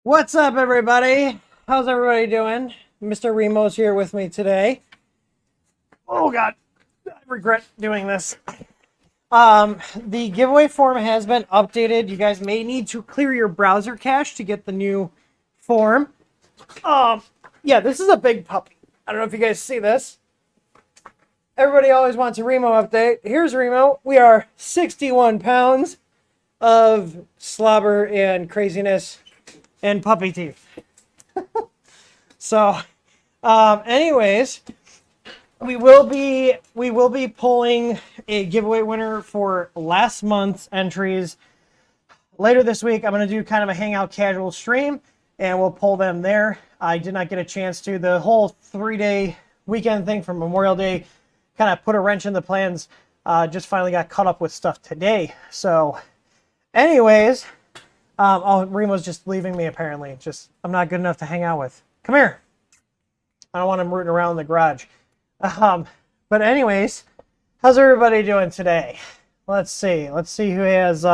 What's up, everybody? How's everybody doing? Mr. Remo's here with me today. Oh God, I regret doing this. The giveaway form has been updated. You guys may need to clear your browser cache to get the new form. Yeah, this is a big puppy. I don't know if you guys see this. Everybody always wants a Remo update. Here's Remo. We are 61 pounds of slobber and craziness and puppy teeth. So, anyways, we will be pulling a giveaway winner for last month's entries later this week. I'm going to do kind of a hangout casual stream, and we'll pull them there. I did not get a chance to. The whole 3-day weekend thing from Memorial Day kind of put a wrench in the plans. Just finally got caught up with stuff today. So, anyways, Remo's just leaving me apparently. I'm not good enough to hang out with. Come here. I don't want him rooting around in the garage. But anyways, how's everybody doing today? Let's see. Let's see who has.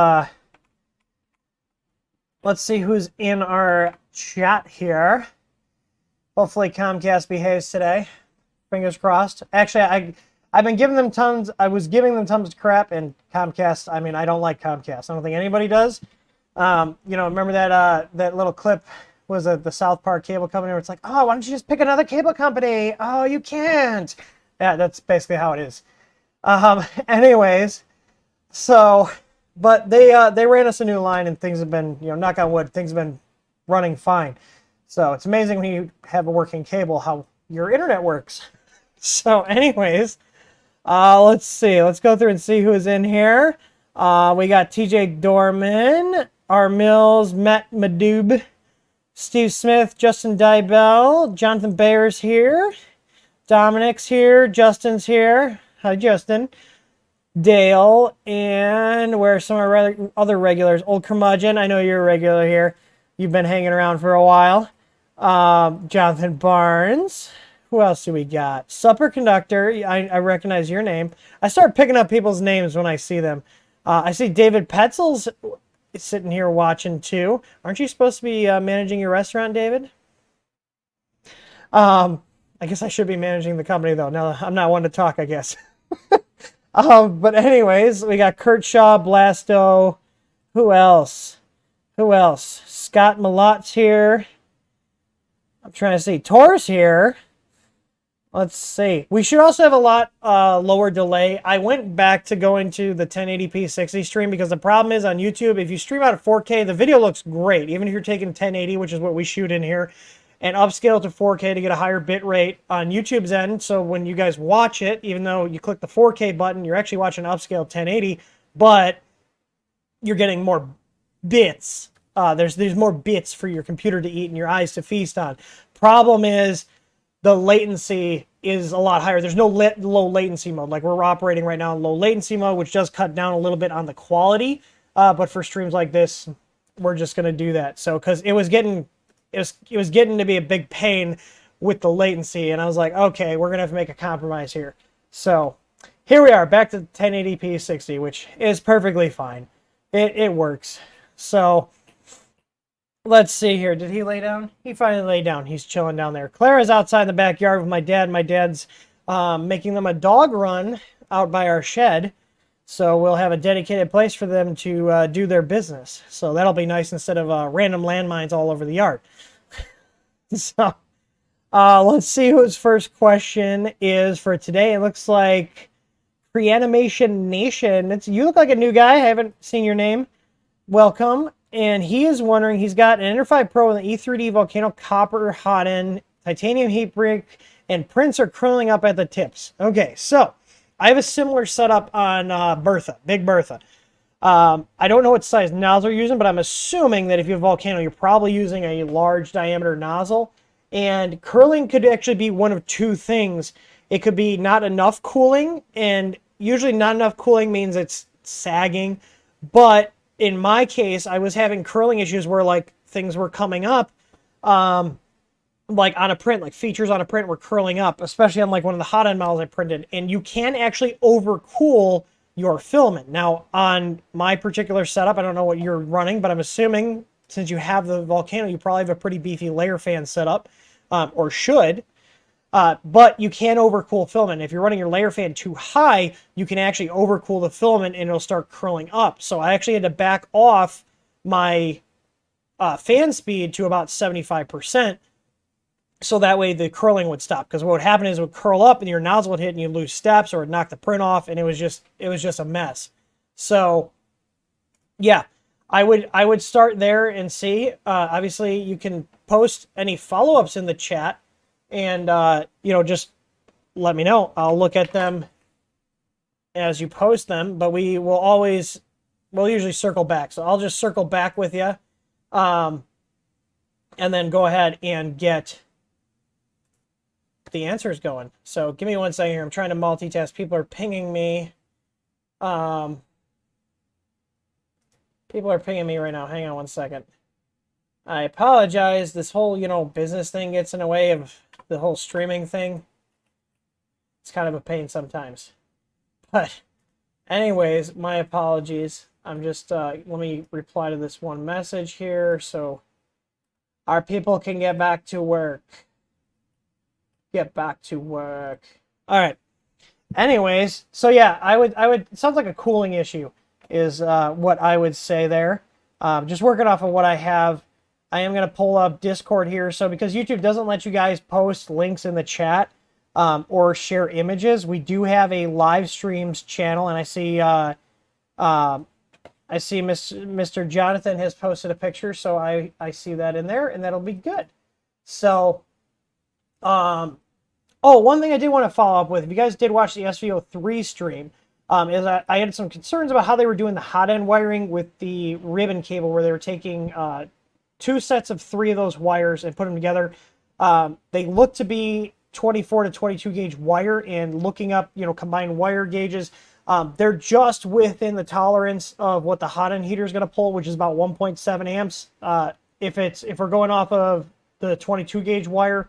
Let's see who's in our chat here. Hopefully Comcast behaves today. Fingers crossed. Actually, I've been giving them tons. I was giving them tons of crap, and Comcast. I mean, I don't like Comcast. I don't think anybody does. Remember that little clip was the South Park cable company where it's like, oh, why don't you just pick another cable company? Oh, you can't. Yeah, that's basically how it is. Anyways, so, but they ran us a new line and things have been, knock on wood, things have been running fine. So it's amazing when you have a working cable how your internet works. So anyways, let's see. Let's go through and see who is in here. We got TJ Dorman, R. Mills, Matt Madoob, Steve Smith, Justin Dybell, Jonathan Bayer's here, Dominic's here, Justin's here. Hi, Justin. Dale, and where are some of our other regulars? Old Curmudgeon, I know you're a regular here. You've been hanging around for a while. Jonathan Barnes. Who else do we got? Supper Conductor, I recognize your name. I start picking up people's names when I see them. I see David Petzels sitting here watching too. Aren't you supposed to be managing your restaurant, David? I guess I should be managing the company though. No, I'm not one to talk, I guess. But anyways, we got Kurt Shaw, Blasto. Who else? Scott Malot's here. I'm trying to see. Tor's here. Let's see. We should also have a lot lower delay. I went back to going to the 1080p 60 stream because the problem is on YouTube, if you stream out at 4K, the video looks great. Even if you're taking 1080, which is what we shoot in here, and upscale to 4K to get a higher bit rate on YouTube's end. So when you guys watch it, even though you click the 4K button, you're actually watching upscale 1080, but you're getting more bits. There's more bits for your computer to eat and your eyes to feast on. Problem is, the latency is a lot higher. There's no low latency mode. Like we're operating right now in low latency mode, which does cut down a little bit on the quality. But for streams like this, we're just going to do that. So, because it was getting to be a big pain with the latency, and I was like, okay, we're going to have to make a compromise here. So here we are, back to 1080p 60, which is perfectly fine. It works. So let's see here. Did he lay down? He finally laid down. He's chilling down there. Clara's outside in the backyard with my dad. My dad's making them a dog run out by our shed. So we'll have a dedicated place for them to do their business. So that'll be nice instead of random landmines all over the yard. So let's see whose first question is for today. It looks like Reanimation Nation. You look like a new guy. I haven't seen your name. Welcome. And he is wondering, he's got an Ender 5 Pro with an E3D Volcano Copper Hot End, titanium heat brick, and prints are curling up at the tips. Okay, so I have a similar setup on Bertha, Big Bertha. I don't know what size nozzle you're using, but I'm assuming that if you have Volcano, you're probably using a large diameter nozzle. And curling could actually be one of two things. It could be not enough cooling, and usually not enough cooling means it's sagging, but in my case, I was having curling issues where like things were coming up, like on a print, like features on a print were curling up, especially on like one of the hot end models I printed. And you can actually overcool your filament. Now, on my particular setup, I don't know what you're running, but I'm assuming since you have the Volcano, you probably have a pretty beefy layer fan set up, or should. But you can overcool filament. If you're running your layer fan too high, you can actually overcool the filament and it'll start curling up. So I actually had to back off my fan speed to about 75%, so that way the curling would stop. Because what would happen is it would curl up and your nozzle would hit and you'd lose steps or it'd knock the print off, and it was just a mess. So yeah, I would start there and see. Obviously, you can post any follow-ups in the chat, and just let me know. I'll look at them as you post them, but we'll usually circle back. So I'll just circle back with you, and then go ahead and get the answers going. So give me one second here. I'm trying to multitask. People are pinging me. People are pinging me right now. Hang on one second. I apologize. This whole, business thing gets in the way of the whole streaming thing. It's kind of a pain sometimes. But anyways, my apologies. I'm just, let me reply to this one message here so our people can get back to work. Get back to work. All right. Anyways, so yeah, I would, it sounds like a cooling issue is what I would say there. Just working off of what I have. I am going to pull up Discord here. So because YouTube doesn't let you guys post links in the chat or share images, we do have a live streams channel, and I see Mr. Jonathan has posted a picture, so I see that in there, and that'll be good. So, oh, one thing I did want to follow up with, if you guys did watch the SVO3 stream, is I had some concerns about how they were doing the hot end wiring with the ribbon cable, where they were taking 2 sets of 3 of those wires and put them together. They look to be 24 to 22 gauge wire, and looking up, combined wire gauges, they're just within the tolerance of what the hot end heater is going to pull, which is about 1.7 amps. If we're going off of the 22 gauge wire,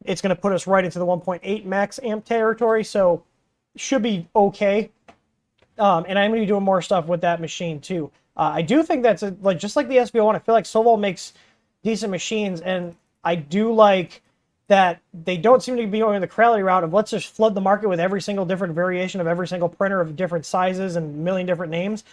it's going to put us right into the 1.8 max amp territory, so should be okay. And I'm going to be doing more stuff with that machine too. I do think that's just like the SVO1. I feel like Solvo makes decent machines, and I do like that they don't seem to be going the Crowley route of let's just flood the market with every single different variation of every single printer of different sizes and a million different names.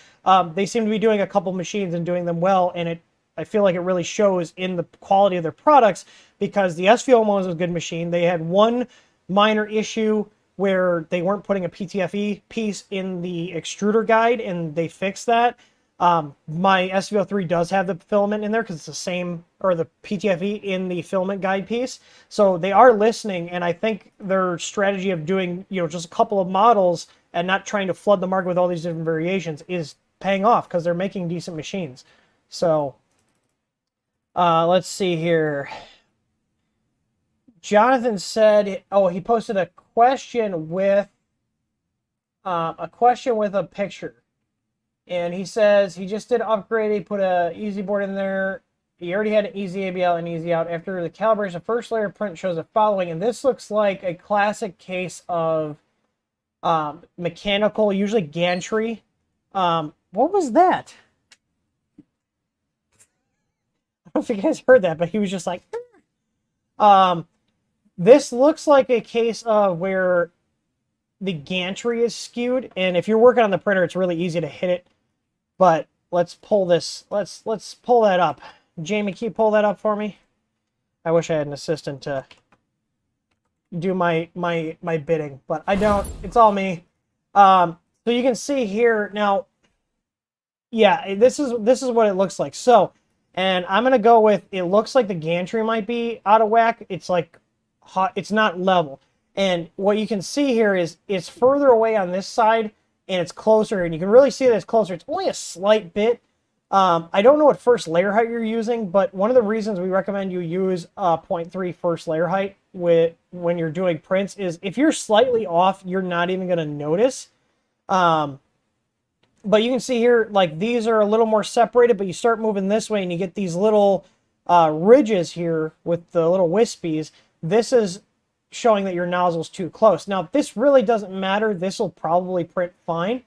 They seem to be doing a couple machines and doing them well, and I feel like it really shows in the quality of their products, because the SVO1 was a good machine. They had one minor issue where they weren't putting a PTFE piece in the extruder guide, and they fixed that. My SVO3 does have the filament in there because it's the same, or the PTFE in the filament guide piece. So they are listening, and I think their strategy of doing, just a couple of models and not trying to flood the market with all these different variations is paying off, because they're making decent machines. So let's see here. Jonathan said, oh, he posted a question with a picture. And he says he just did upgrade. He put a easy board in there. He already had an easy ABL and easy out. After the calibration, the first layer print shows the following. And this looks like a classic case of mechanical, usually gantry. What was that? I don't know if you guys heard that, but he was just like, this looks like a case of where the gantry is skewed. And if you're working on the printer, it's really easy to hit it. But let's pull this. Let's pull that up. Jamie, can you pull that up for me? I wish I had an assistant to do my bidding, but I don't. It's all me. So you can see here now. Yeah, this is what it looks like. So, and I'm gonna go with. It looks like the gantry might be out of whack. It's like hot. It's not level. And what you can see here is it's further away on this side, and it's closer, and you can really see that it's closer. It's only a slight bit. I don't know what first layer height you're using, but one of the reasons we recommend you use 0.3 first layer height when you're doing prints is if you're slightly off, you're not even going to notice. But you can see here, like, these are a little more separated, but you start moving this way, and you get these little ridges here with the little wispies. This is showing that your nozzle's too close. Now, this really doesn't matter. This will probably print fine.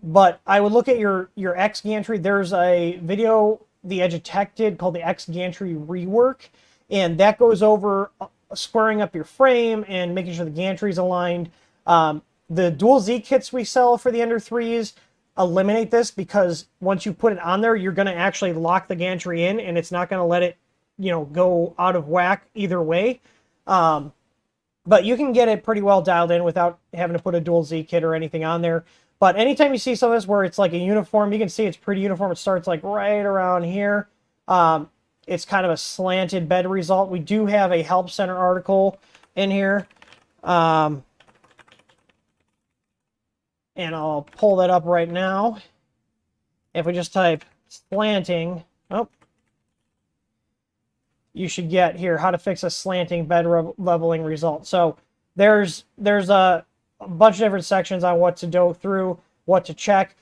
But I would look at your X gantry. There's a video the edge detected called the X gantry rework, and that goes over squaring up your frame and making sure the gantry is aligned. The dual Z kits we sell for the Ender 3s eliminate this, because once you put it on there, you're going to actually lock the gantry in, and it's not going to let it, you know, go out of whack either way. But you can get it pretty well dialed in without having to put a dual Z kit or anything on there. But anytime you see some of this where it's like a uniform, you can see it's pretty uniform. It starts like right around here. It's kind of a slanted bed result. We do have a Help Center article in here. And I'll pull that up right now. If we just type slanting, you should get here how to fix a slanting bed leveling result. So there's a bunch of different sections on what to go through, what to check.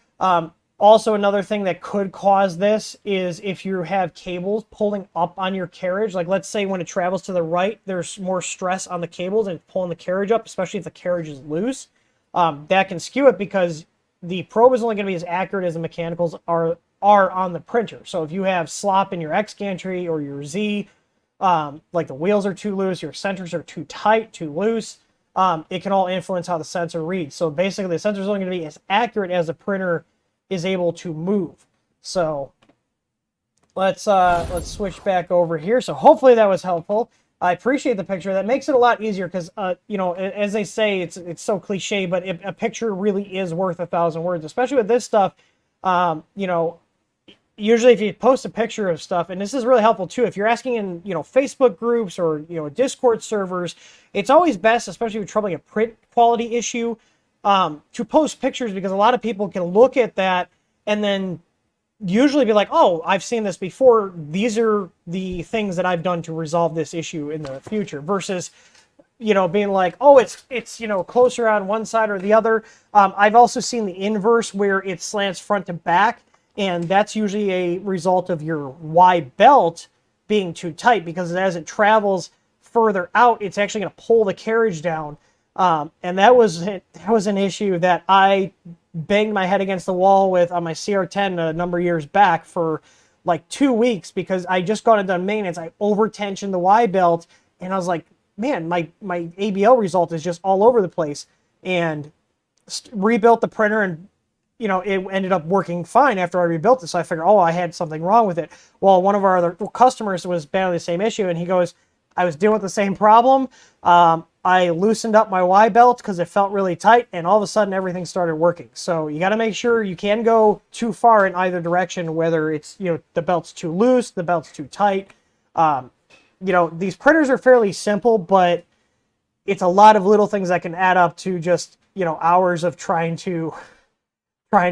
Also, another thing that could cause this is if you have cables pulling up on your carriage. Like, let's say when it travels to the right, there's more stress on the cables and it's pulling the carriage up, especially if the carriage is loose. That can skew it, because the probe is only going to be as accurate as the mechanicals are on the printer. So if you have slop in your X gantry or your Z, like the wheels are too loose, your eccentrics are too tight, too loose, it can all influence how the sensor reads. So basically, the sensor is only going to be as accurate as the printer is able to move. So let's switch back over here. So hopefully that was helpful. I appreciate the picture. That makes it a lot easier, because you know, as they say, it's so cliche, but a picture really is worth 1,000 words, especially with this stuff. You know, usually if you post a picture of stuff, and this is really helpful too, if you're asking in, you know, Facebook groups or, you know, Discord servers, it's always best, especially if you're troubling a print quality issue, to post pictures, because a lot of people can look at that and then usually be like, oh, I've seen this before. These are the things that I've done to resolve this issue in the future, versus, you know, being like, oh, it's you know, closer on one side or the other. I've also seen the inverse, where it slants front to back, and that's usually a result of your Y belt being too tight, because as it travels further out, it's actually going to pull the carriage down. And that was an issue that I banged my head against the wall with on my CR10 a number of years back for like 2 weeks, because I just got it done maintenance. I over-tensioned the Y belt, and I was like, man, my ABL result is just all over the place. And rebuilt the printer, and you know, it ended up working fine after I rebuilt it. So I figured, oh, I had something wrong with it. Well, one of our other customers was battling the same issue, and he goes, I was dealing with the same problem. I loosened up my Y belt because it felt really tight, and all of a sudden everything started working. So you got to make sure you can go too far in either direction, whether it's, you know, the belt's too loose, the belt's too tight. You know, these printers are fairly simple, but it's a lot of little things that can add up to just, you know, hours of trying to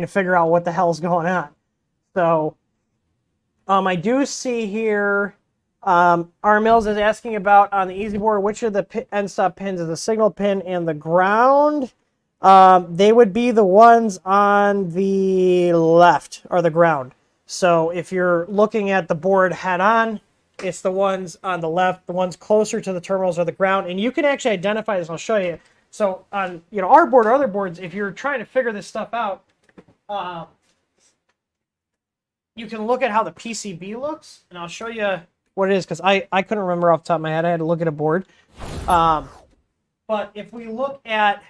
figure out what the hell's going on. So I do see here, R. Mills is asking about on the Easy Board, which of the end stop pins is the signal pin and the ground? They would be the ones on the left, or the ground. So if you're looking at the board head on, it's the ones on the left. The ones closer to the terminals are the ground, and you can actually identify this. I'll show you. So on, you know, our board or other boards, if you're trying to figure this stuff out, you can look at how the PCB looks, and I'll show you what it is, because I couldn't remember off the top of my head. I had to look at a board. But if we look at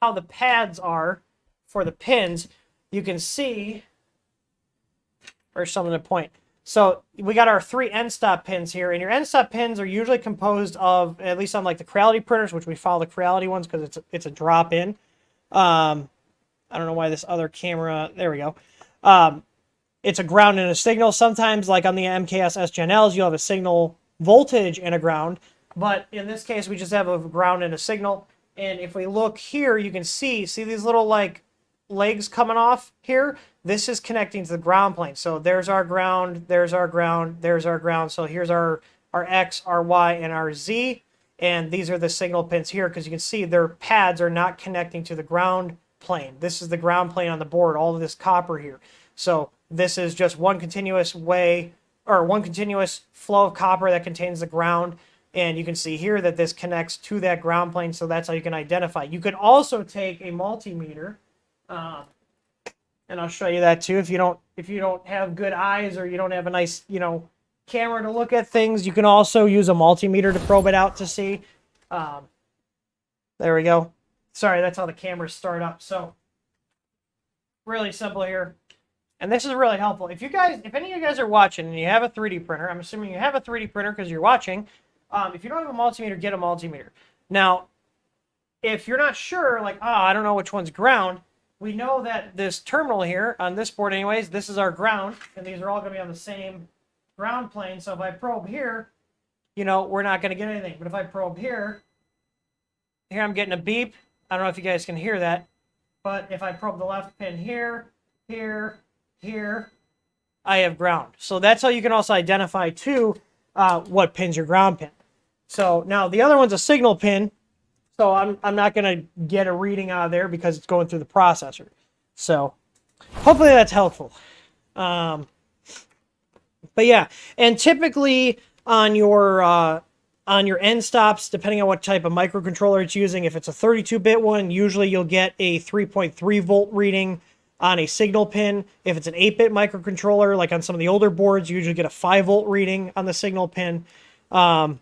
how the pads are for the pins, you can see, there's something to point. So we got our 3 end stop pins here, and your end stop pins are usually composed of, at least on like the Creality printers, which we follow the Creality ones because it's a drop in. I don't know why this other camera, there we go. It's a ground and a signal. Sometimes, like on the MKS S-Gen Ls, you'll have a signal voltage and a ground. But in this case, we just have a ground and a signal. And if we look here, you can see these little like legs coming off here? This is connecting to the ground plane. So there's our ground, there's our ground, there's our ground. So here's our X, our Y, and our Z. And these are the signal pins here, because you can see their pads are not connecting to the ground plane. This is the ground plane on the board, all of this copper here. So this is just one continuous way, or one continuous flow of copper that contains the ground. And you can see here that this connects to that ground plane, so that's how you can identify. You could also take a multimeter, and I'll show you that too. If you don't have good eyes or you don't have a nice, camera to look at things, you can also use a multimeter to probe it out to see. There we go. Sorry, that's how the cameras start up. So really simple here. And this is really helpful. If any of you guys are watching and you have a 3D printer, I'm assuming you have a 3D printer because you're watching. If you don't have a multimeter, get a multimeter. Now, if you're not sure, like, I don't know which one's ground, we know that this terminal here, on this board anyways, this is our ground, and these are all going to be on the same ground plane. So if I probe here, we're not going to get anything. But if I probe here I'm getting a beep. I don't know if you guys can hear that. But if I probe the left pin here, I have ground. So that's how you can also identify, too, what pin's your ground pin. So now the other one's a signal pin. So I'm not going to get a reading out of there because it's going through the processor. So hopefully that's helpful. But yeah, and typically on your end stops, depending on what type of microcontroller it's using, if it's a 32-bit one, usually you'll get a 3.3 volt reading on a signal pin. If it's an 8-bit microcontroller, like on some of the older boards, you usually get a 5 volt reading on the signal pin. And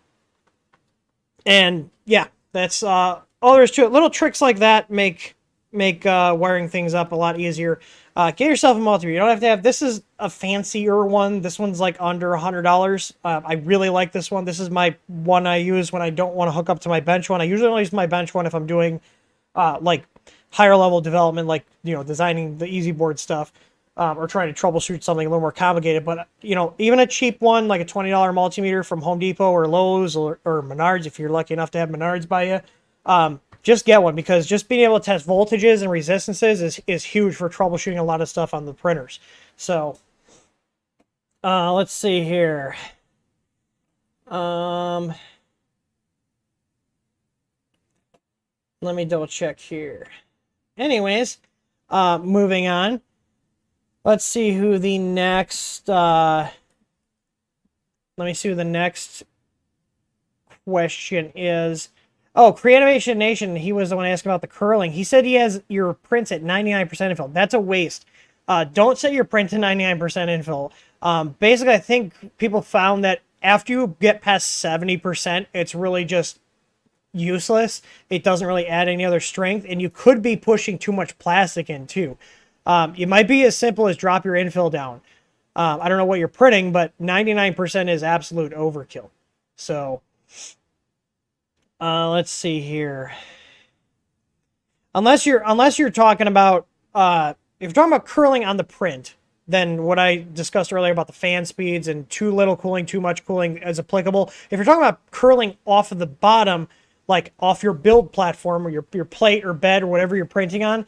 yeah, that's all there is to it. Little tricks like that make wiring things up a lot easier. Get yourself a multimeter. You don't have to have, this is a fancier one. This one's like under $100. I really like this one. This is my one I use when I don't want to hook up to my bench one. I usually only use my bench one if I'm doing like higher level development, like, designing the easy board stuff, or trying to troubleshoot something a little more complicated. But, even a cheap one, like a $20 multimeter from Home Depot or Lowe's or Menards, if you're lucky enough to have Menards by you, just get one, because just being able to test voltages and resistances is huge for troubleshooting a lot of stuff on the printers. So, let's see here. Let me double check here. Anyways, moving on. Let's see who the next, let me see who the next question is. Oh, Creativation Nation, he was the one asking about the curling. He said he has your prints at 99% infill. That's a waste. Don't set your print to 99% infill. Basically, I think people found that after you get past 70%, it's really just useless. It doesn't really add any other strength, and you could be pushing too much plastic in too. It might be as simple as drop your infill down. I don't know what you're printing, but 99% is absolute overkill. So let's see here. Unless you're talking about if you're talking about curling on the print, then what I discussed earlier about the fan speeds and too little cooling, too much cooling is applicable. If you're talking about curling off of the bottom, like off your build platform or your plate or bed or whatever you're printing on,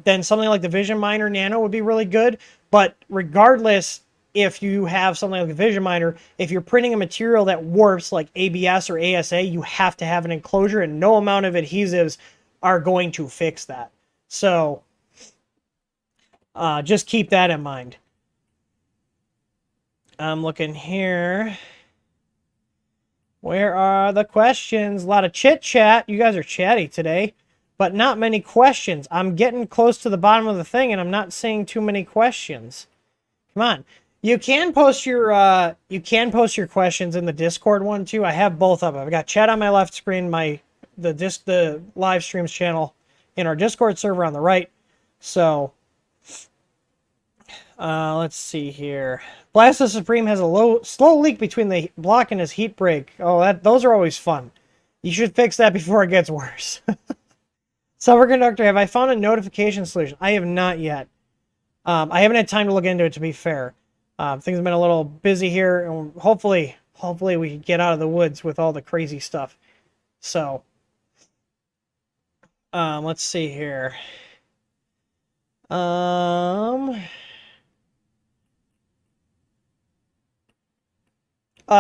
then something like the Vision Miner Nano would be really good. But regardless, if you have something like the Vision Miner, if you're printing a material that warps like ABS or ASA, you have to have an enclosure, and no amount of adhesives are going to fix that. So just keep that in mind. I'm looking here. Where are the questions? A lot of chit chat. You guys are chatty today, but not many questions. I'm getting close to the bottom of the thing, and I'm not seeing too many questions. Come on. You can post your questions in the Discord one too. I have both of them. I've got chat on my left screen, the live streams channel in our Discord server on the right. So let's see here. Blasta Supreme has a slow leak between the block and his heat break. Oh, those are always fun. You should fix that before it gets worse. Superconductor, have I found a notification solution? I have not yet. I haven't had time to look into it, to be fair. Things have been a little busy here, and hopefully we can get out of the woods with all the crazy stuff. So, let's see here.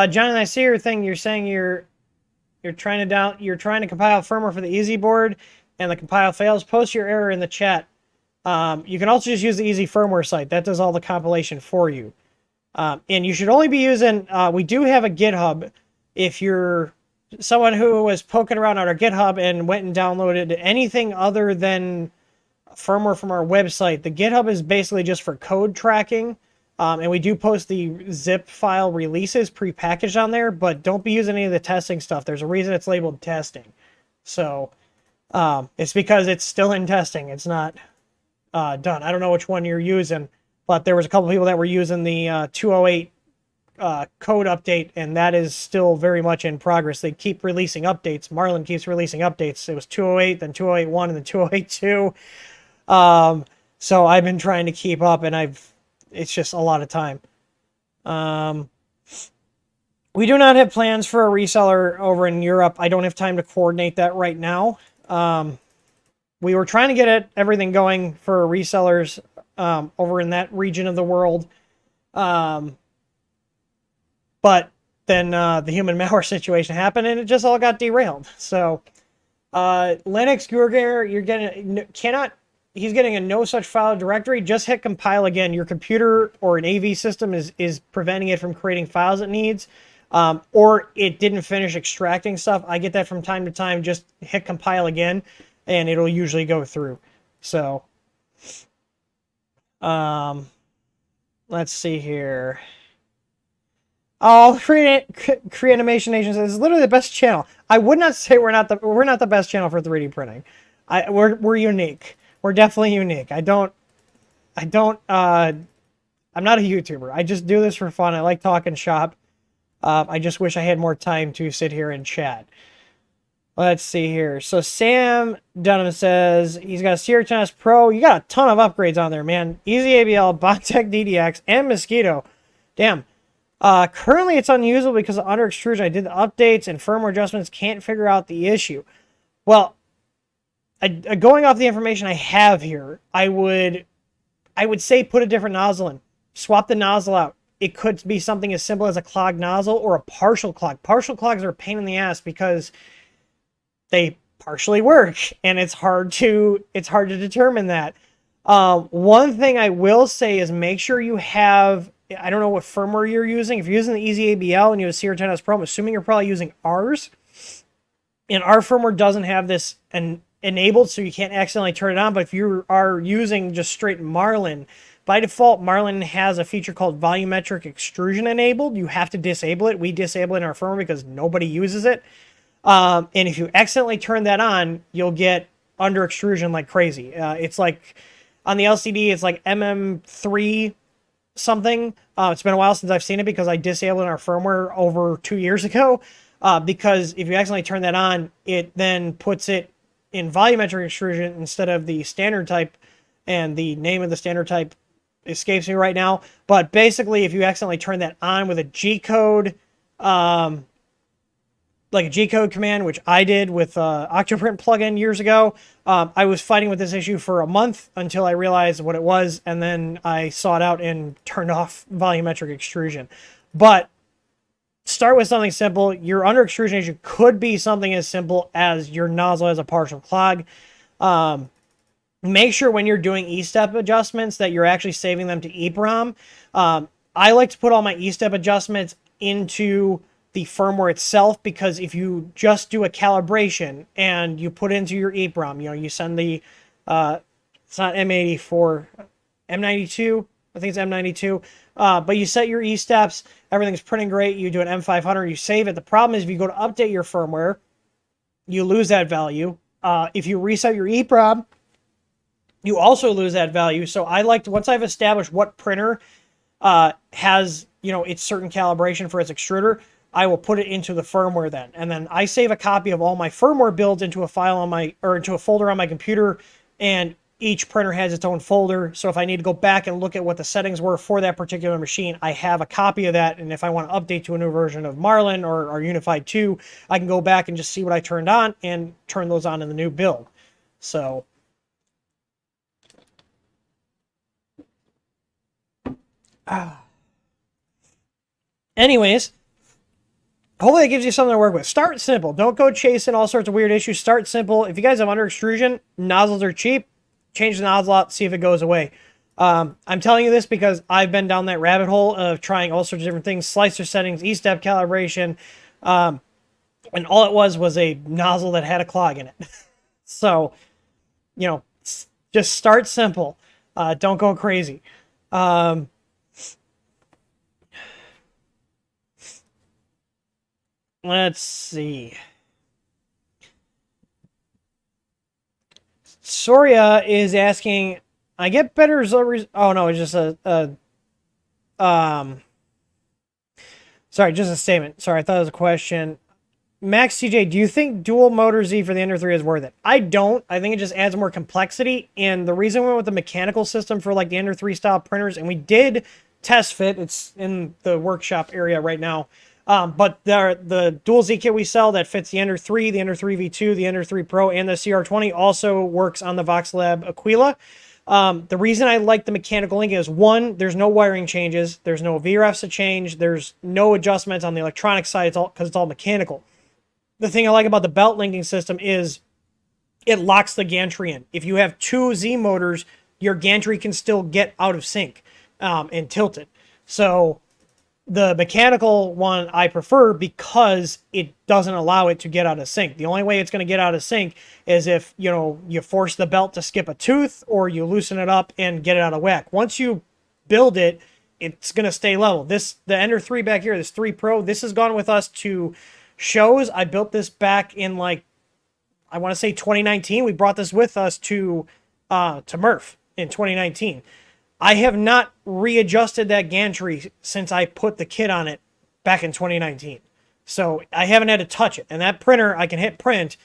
John, I see your thing. You're saying you're trying to compile firmware for the easy board, and the compile fails. Post your error in the chat. You can also just use the easy firmware site. That does all the compilation for you. And you should only be using, we do have a GitHub. If you're someone who was poking around on our GitHub and went and downloaded anything other than firmware from our website. The GitHub is basically just for code tracking. And we do post the zip file releases prepackaged on there, but don't be using any of the testing stuff. There's a reason it's labeled testing. So it's because it's still in testing. It's not done. I don't know which one you're using, but there was a couple people that were using the 208 code update, and that is still very much in progress. They keep releasing updates. Marlin keeps releasing updates. It was 208, then 208.1, and then 208.2. So I've been trying to keep up, and it's just a lot of time. We do not have plans for a reseller over in Europe. I don't have time to coordinate that right now. We were trying to get everything going for resellers over in that region of the world. But then the human malware situation happened, and it just all got derailed. So Linux Gurger, he's getting a no such file directory. Just hit compile again. Your computer or an AV system is preventing it from creating files it needs, or it didn't finish extracting stuff. I get that from time to time. Just hit compile again, and it'll usually go through. So let's see here. Oh, Creatimation Nation says it's literally the best channel. I would not say we're not the best channel for 3D printing. We're unique. We're definitely unique. I'm not a YouTuber. I just do this for fun. I like talking shop. I just wish I had more time to sit here and chat. Let's see here. So Sam Dunham says he's got a Sierra 10S Pro. You got a ton of upgrades on there, man. Easy ABL, Botech DDX, and Mosquito. Damn. Currently it's unusable because of Under-extrusion. I did the updates and firmware adjustments. Can't figure out the issue. Well, going off the information I have here, I would say put a different nozzle in. Swap the nozzle out. It could be something as simple as a clogged nozzle or a partial clog. Partial clogs are a pain in the ass because they partially work, and it's hard to determine that. One thing I will say is make sure you have, I don't know what firmware you're using. If you're using the Easy ABL and you have a Sierra 10S Pro, I'm assuming you're probably using ours. And our firmware doesn't have this enabled, so you can't accidentally turn it on. But if you are using just straight Marlin, by default, Marlin has a feature called volumetric extrusion enabled. You have to disable it. We disable it in our firmware because nobody uses it. And if you accidentally turn that on, you'll get under extrusion like crazy. It's like on the LCD, it's like MM3 something. It's been a while since I've seen it because I disabled it in our firmware over 2 years ago. Because if you accidentally turn that on, it then puts it in volumetric extrusion instead of the standard type, and the name of the standard type escapes me right now. But basically, if you accidentally turn that on with a G-code, like a G-code command, which I did with Octoprint plugin years ago, I was fighting with this issue for a month until I realized what it was, and then I sought out and turned off volumetric extrusion. But start with something simple. Your under extrusion issue could be something as simple as your nozzle has a partial clog. Make sure when you're doing E-step adjustments that you're actually saving them to EEPROM. I like to put all my E-step adjustments into the firmware itself, because if you just do a calibration and you put into your EEPROM, you send the, it's not M84, M92, I think it's M92, but you set your E-steps, everything's printing great, you do an M500, you save it. The problem is if you go to update your firmware, you lose that value. If you reset your EEPROM, you also lose that value. So I like to, once I've established what printer has, its certain calibration for its extruder, I will put it into the firmware then. And then I save a copy of all my firmware builds into a file on into a folder on my computer, and each printer has its own folder. So if I need to go back and look at what the settings were for that particular machine, I have a copy of that. And if I want to update to a new version of Marlin or Unified 2, I can go back and just see what I turned on and turn those on in the new build. So anyways, hopefully it gives you something to work with. Start simple. Don't go chasing all sorts of weird issues. Start simple. If you guys have under extrusion, nozzles are cheap. Change the nozzle out, see if it goes away. I'm telling you this because I've been down that rabbit hole of trying all sorts of different things, slicer settings, E-step calibration, and all it was a nozzle that had a clog in it. So, Just start simple. Don't go crazy. Let's see. Soria is asking, I get better results. Oh no, it's just sorry, just a statement. Sorry, I thought it was a question. Max TJ, do you think dual motor Z for the Ender 3 is worth it? I don't. I think it just adds more complexity. And the reason we went with the mechanical system for like the Ender 3 style printers, and we did test fit. It's in the workshop area right now. But the dual Z kit we sell that fits the Ender 3, the Ender 3 V2, the Ender 3 Pro, and the CR20 also works on the VoxLab Aquila. The reason I like the mechanical link is, one, there's no wiring changes. There's no VRFs to change. There's no adjustments on the electronic side because it's all mechanical. The thing I like about the belt linking system is it locks the gantry in. If you have two Z motors, your gantry can still get out of sync and tilt it. So the mechanical one I prefer because it doesn't allow it to get out of sync. The only way it's going to get out of sync is if, you know, you force the belt to skip a tooth or you loosen it up and get it out of whack. Once you build it, it's going to stay level. The Ender 3 back here, this 3 Pro, this has gone with us to shows. I built this back in, like, I want to say 2019. We brought this with us to Murph in 2019. I have not readjusted that gantry since I put the kit on it back in 2019. So I haven't had to touch it. And that printer, I can hit print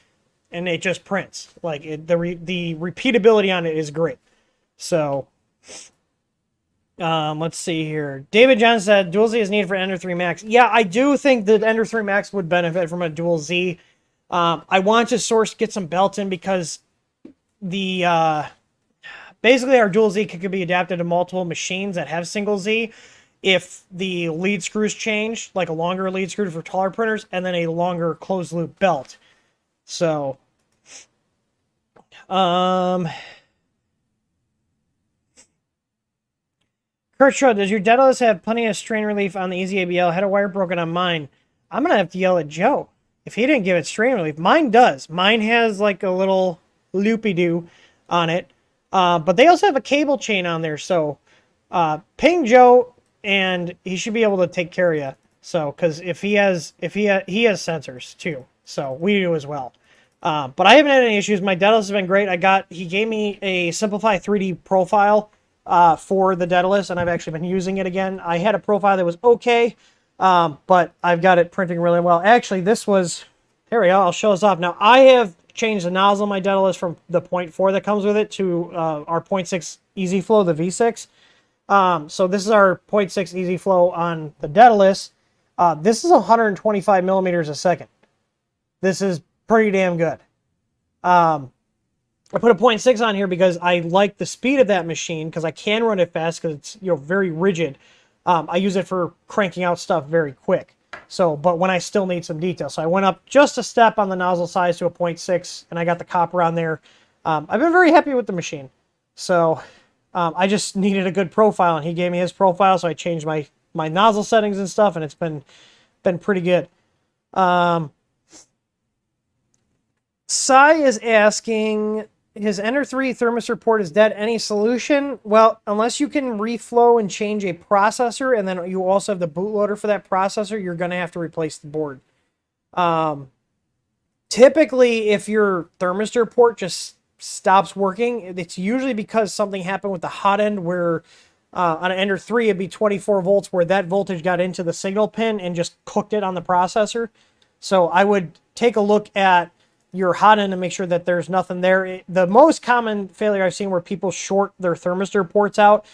and it just prints. Like, the repeatability on it is great. So let's see here. David John said dual Z is needed for Ender 3 Max. Yeah, I do think that Ender 3 Max would benefit from a dual Z. I want to get some belts in because the basically our dual Z could be adapted to multiple machines that have single Z if the lead screws change, like a longer lead screw for taller printers and then a longer closed loop belt. So Kurt Shaw, does your Daedalus have plenty of strain relief on the Easy ABL? Had a wire broken on mine. I'm going to have to yell at Joe if he didn't give it strain relief. Mine does. Mine has like a little loopy-doo on it. But they also have a cable chain on there. So ping Joe and he should be able to take care of you. So, because he has sensors too. So we do as well. But I haven't had any issues. My Daedalus has been great. He gave me a Simplify 3D profile for the Daedalus, and I've actually been using it again. I had a profile that was okay, but I've got it printing really well. Actually, here we go, I'll show this off. Now, I have changed the nozzle of my Daedalus from the 0.4 that comes with it to our 0.6 Easy Flow, the V6. So this is our 0.6 Easy Flow on the Daedalus. This is 125 millimeters a second. This is pretty damn good. I put a 0.6 on here because I like the speed of that machine because I can run it fast because it's, you know, very rigid. I use it for cranking out stuff very quick. So, but when I still need some detail. So I went up just a step on the nozzle size to a 0.6 and I got the copper on there. I've been very happy with the machine. So I just needed a good profile and he gave me his profile. So I changed my nozzle settings and stuff and it's been pretty good. Sai is asking, his Ender 3 thermistor port is dead. Any solution? Well, unless you can reflow and change a processor, and then you also have the bootloader for that processor, you're going to have to replace the board. Typically, if your thermistor port just stops working, it's usually because something happened with the hot end where on an Ender 3, it'd be 24 volts where that voltage got into the signal pin and just cooked it on the processor. So I would take a look at your hot end and make sure that there's nothing there. The most common failure I've seen where people short their thermistor ports out,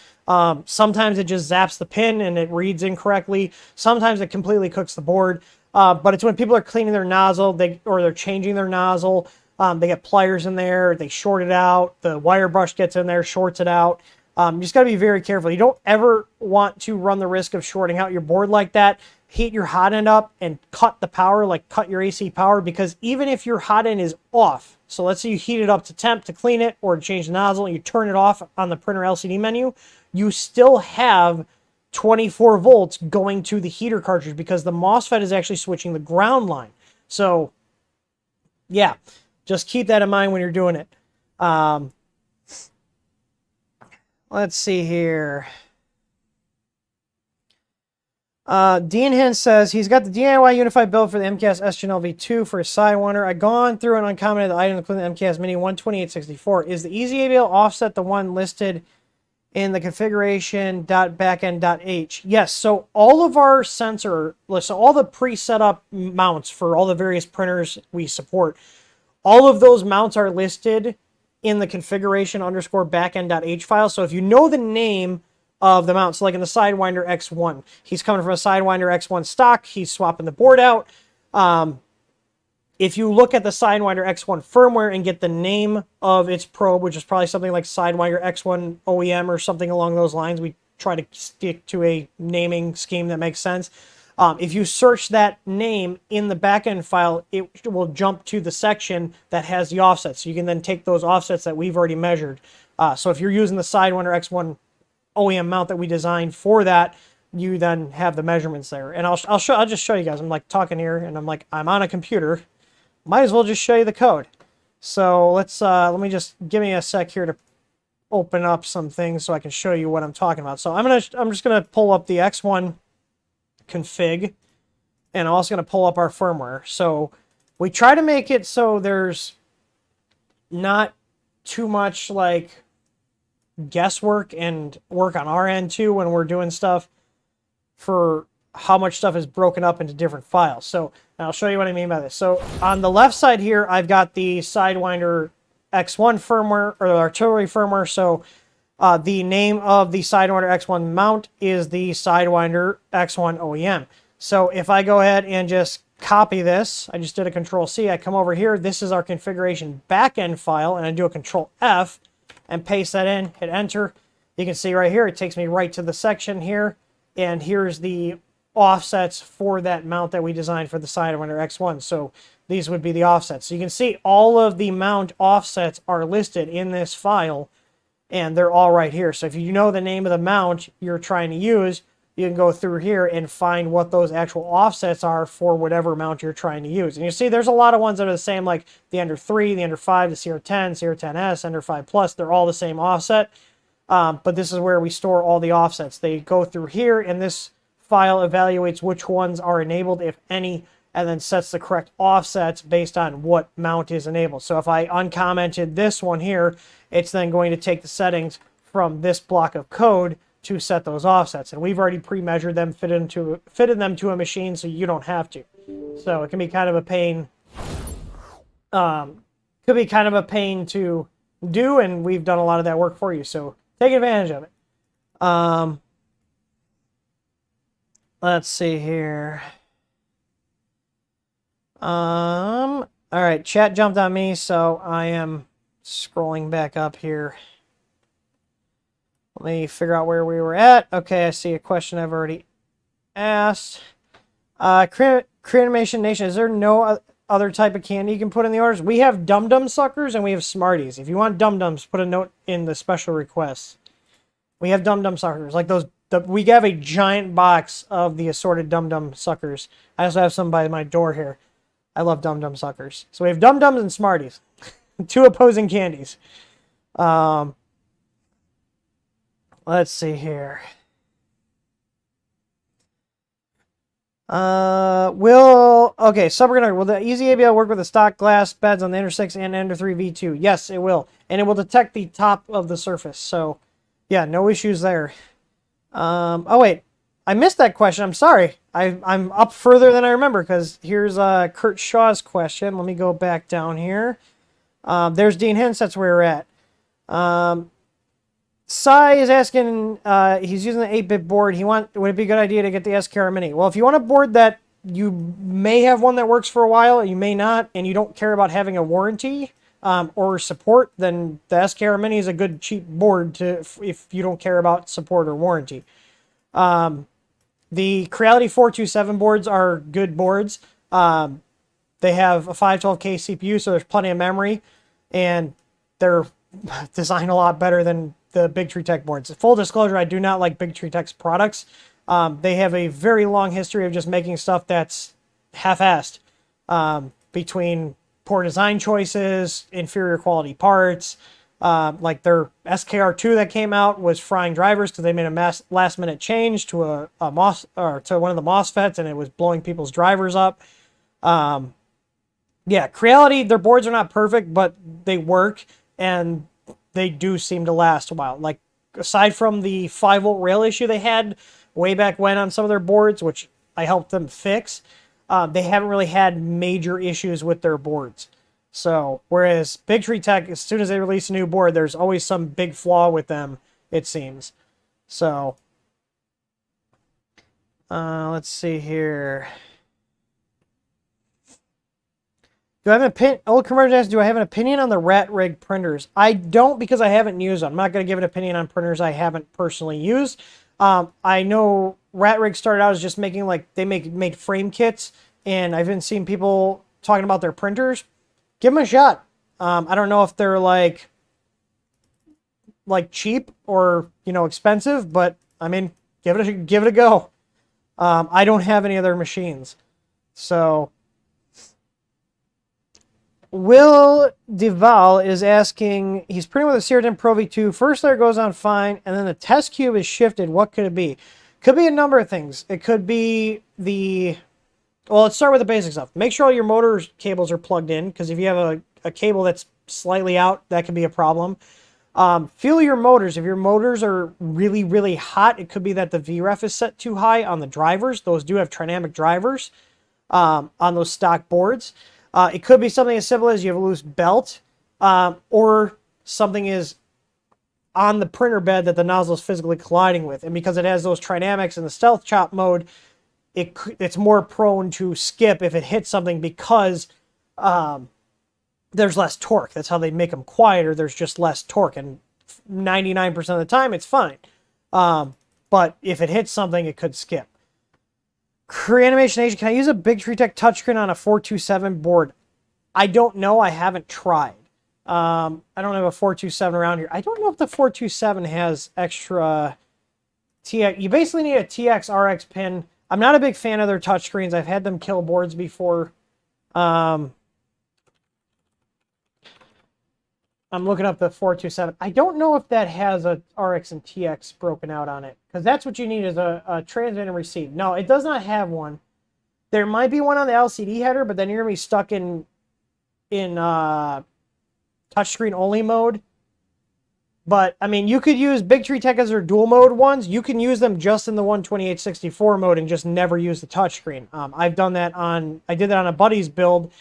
sometimes it just zaps the pin and it reads incorrectly. Sometimes it completely cooks the board. But it's when people are cleaning their nozzle or they're changing their nozzle. They get pliers in there, they short it out, the wire brush gets in there, shorts it out. You just got to be very careful. You don't ever want to run the risk of shorting out your board like that. Heat your hot end up and cut the power, like cut your AC power, because even if your hot end is off, so let's say you heat it up to temp to clean it or change the nozzle and you turn it off on the printer LCD menu, you still have 24 volts going to the heater cartridge because the MOSFET is actually switching the ground line. So yeah, just keep that in mind when you're doing it. Let's see here. Dean Hint says he's got the DIY unified build for the MKS SGNL V2 for his Sidewinder. I've gone through and uncommented the items including the MKS Mini 12864. Is the easy ABL offset the one listed in the configuration.backend.h? Yes, so all of our sensor, so all the pre-set up mounts for all the various printers we support, all of those mounts are listed in the configuration_backend.h file. So if you know the name of the mount, so like in the Sidewinder X1, he's coming from a Sidewinder X1 stock, he's swapping the board out. If you look at the Sidewinder X1 firmware and get the name of its probe, which is probably something like Sidewinder X1 OEM or something along those lines, we try to stick to a naming scheme that makes sense. If you search that name in the backend file, it will jump to the section that has the offsets. So you can then take those offsets that we've already measured. So if you're using the Sidewinder X1 OEM mount that we designed for that, you then have the measurements there. And I'll just show you guys. I'm like talking here, and I'm on a computer. Might as well just show you the code. So let me just give me a sec here to open up some things so I can show you what I'm talking about. So I'm just gonna pull up the X1 config, and I'm also gonna pull up our firmware. So we try to make it so there's not too much like guesswork and work on our end too when we're doing stuff for how much stuff is broken up into different files. So I'll show you what I mean by this. So on the left side here, I've got the Sidewinder X1 firmware, or the artillery firmware. So the name of the Sidewinder X1 mount is the Sidewinder X1 OEM. So if I go ahead and just copy this, I just did a Control C, I come over here, this is our configuration backend file, and I do a Control F and paste that in, hit enter. You can see right here, it takes me right to the section here, and here's the offsets for that mount that we designed for the Sidewinder X1. So these would be the offsets. So you can see all of the mount offsets are listed in this file, and they're all right here. So if you know the name of the mount you're trying to use, you can go through here and find what those actual offsets are for whatever mount you're trying to use. And you see there's a lot of ones that are the same, like the Under 3, the Under 5, the CR10, CR10S, Under 5 Plus. They're all the same offset. But this is where we store all the offsets. They go through here, and this file evaluates which ones are enabled, if any, and then sets the correct offsets based on what mount is enabled. So if I uncommented this one here, it's then going to take the settings from this block of code to set those offsets. And we've already pre-measured them, fitted them to a machine, so you don't have to. So it can be kind of a pain. Could be kind of a pain to do, and we've done a lot of that work for you. So take advantage of it. Let's see here. All right, chat jumped on me, so I am scrolling back up here. Let me figure out where we were at. Okay, I see a question I've already asked. Creatimation Nation, is there no other type of candy you can put in the orders? We have Dum Dum suckers and we have Smarties. If you want Dum Dums, put a note in the special requests. We have Dum Dum suckers, like those. We have a giant box of the assorted Dum Dum suckers. I also have some by my door here. I love Dum Dum suckers. So we have Dum Dums and Smarties. Two opposing candies. Let's see here. Okay, Subregulator, will the Easy ABL work with the stock glass beds on the Under 6 and Under 3 V2? Yes, it will. And it will detect the top of the surface. So, yeah, no issues there. Oh, wait. I missed that question. I'm sorry. I'm up further than I remember, because here's Kurt Shaw's question. Let me go back down here. There's Dean Hens. That's where we're at. Sai is asking, he's using the 8-bit board. Would it be a good idea to get the SKR Mini? Well, if you want a board that you may have one that works for a while, you may not, and you don't care about having a warranty or support, then the SKR Mini is a good cheap board if you don't care about support or warranty. The Creality 427 boards are good boards. They have a 512K CPU, so there's plenty of memory, and they're designed a lot better than the Big Tree Tech boards. Full disclosure, I do not like Big Tree Tech's products. They have a very long history of just making stuff that's half-assed, between poor design choices, inferior quality parts, Like their SKR2 that came out was frying drivers because they made a last minute change to a MOS or to one of the MOSFETs, and it was blowing people's drivers up. Yeah, Creality, their boards are not perfect, but they work and they do seem to last a while. Like aside from the 5-volt rail issue they had way back when on some of their boards, which I helped them fix, they haven't really had major issues with their boards. So, whereas Big Tree Tech, as soon as they release a new board, there's always some big flaw with them, it seems. So, let's see here. Do I have an opinion? Old Convergent asks, do I have an opinion on the rat rig printers? I don't, because I haven't used them. I'm not going to give an opinion on printers I haven't personally used. I know Rat Rig started out as just making, like, they made frame kits, and I've been seeing people talking about their printers. Give them a shot. I don't know if they're like cheap or, you know, expensive, but I mean, give it a go. I don't have any other machines. So Will Duval is asking, he's printing with a CR10 Pro V2. First layer goes on fine, and then the test cube is shifted. What could it be? Could be a number of things. It could be well, let's start with the basic stuff. Make sure all your motor cables are plugged in, because if you have a cable that's slightly out, that could be a problem. Feel your motors. If your motors are really, really hot, it could be that the VREF is set too high on the drivers. Those do have trinamic drivers on those stock boards. It could be something as simple as you have a loose belt, or something is on the printer bed that the nozzle is physically colliding with. And because it has those trinamics in the stealth chop mode, it's more prone to skip if it hits something, because there's less torque. That's how they make them quieter. There's just less torque, and 99% of the time it's fine. But if it hits something, it could skip. Creanimation Asia, can I use a Big Tree Tech touchscreen on a 427 board? I don't know. I haven't tried. I don't have a 427 around here. I don't know if the 427 has extra TX. You basically need a TX RX pin. I'm not a big fan of their touchscreens. I've had them kill boards before. I'm looking up the 427. I don't know if that has a RX and TX broken out on it, because that's what you need, is a transmit and receive. No, it does not have one. There might be one on the LCD header, but then you're going to be stuck in touchscreen only mode. But, I mean, you could use Big Tree Tech as their dual mode ones. You can use them just in the 128/64 mode and just never use the touchscreen. I've done that I did that on a buddy's build.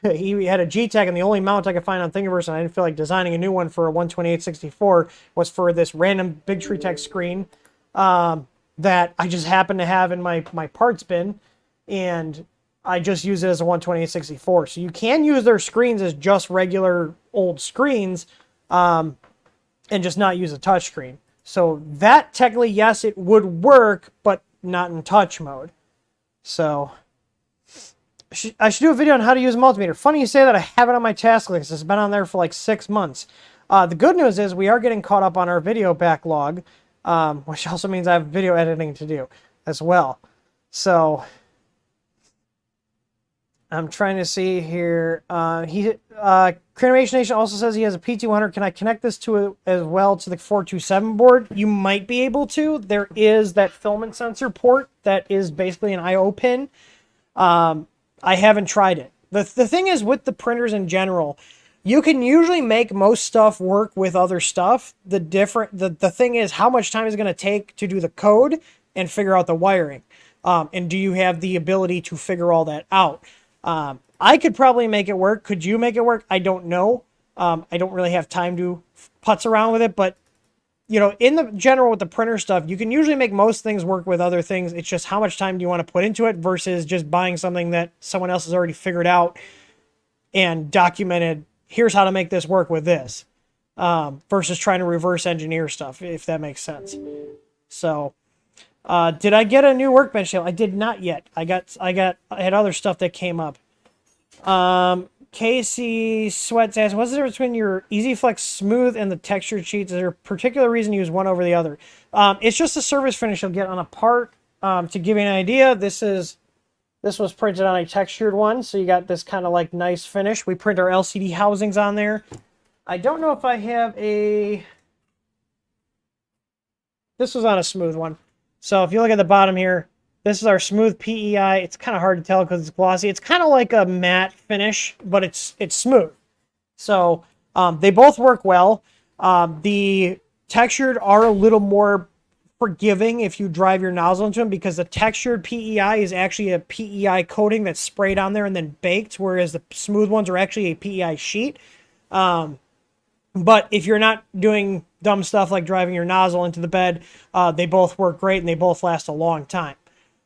He had a G-Tech, and the only mount I could find on Thingiverse, and I didn't feel like designing a new one for a 128/64, was for this random Big Tree Tech screen that I just happened to have in my parts bin, and I just use it as a 128/64. So you can use their screens as just regular old screens, and just not use a touchscreen. So that, technically, yes, it would work, but not in touch mode. So I should do a video on how to use a multimeter. Funny you say that. I have it on my task list. It's been on there for like 6 months. The good news is we are getting caught up on our video backlog, which also means I have video editing to do as well. So I'm trying to see here. Creation Nation also says he has a P200. Can I connect this to as well to the 427 board? You might be able to. There is that filament sensor port that is basically an I/O pin. I haven't tried it. The thing is, with the printers in general, you can usually make most stuff work with other stuff. The thing is, how much time is it going to take to do the code and figure out the wiring? And do you have the ability to figure all that out? I could probably make it work. Could you make it work? I don't know. I don't really have time to putz around with it, but you know, in the general with the printer stuff, you can usually make most things work with other things. It's just how much time do you want to put into it versus just buying something that someone else has already figured out and documented, here's how to make this work with this, versus trying to reverse engineer stuff, if that makes sense. So, did I get a new workbench table? I did not yet. I had other stuff that came up. Casey Sweats asks, what's the difference between your EasyFlex Smooth and the textured sheets? Is there a particular reason to use one over the other? It's just a surface finish you'll get on a part. To give you an idea, this was printed on a textured one, so you got this kind of like nice finish. We print our LCD housings on there. I don't know if I have a... This was on a smooth one. So if you look at the bottom here, this is our smooth PEI. It's kind of hard to tell because it's glossy. It's kind of like a matte finish, but it's smooth. So they both work well. The textured are a little more forgiving if you drive your nozzle into them, because the textured PEI is actually a PEI coating that's sprayed on there and then baked, whereas the smooth ones are actually a PEI sheet. But if you're not doing dumb stuff like driving your nozzle into the bed, they both work great and they both last a long time.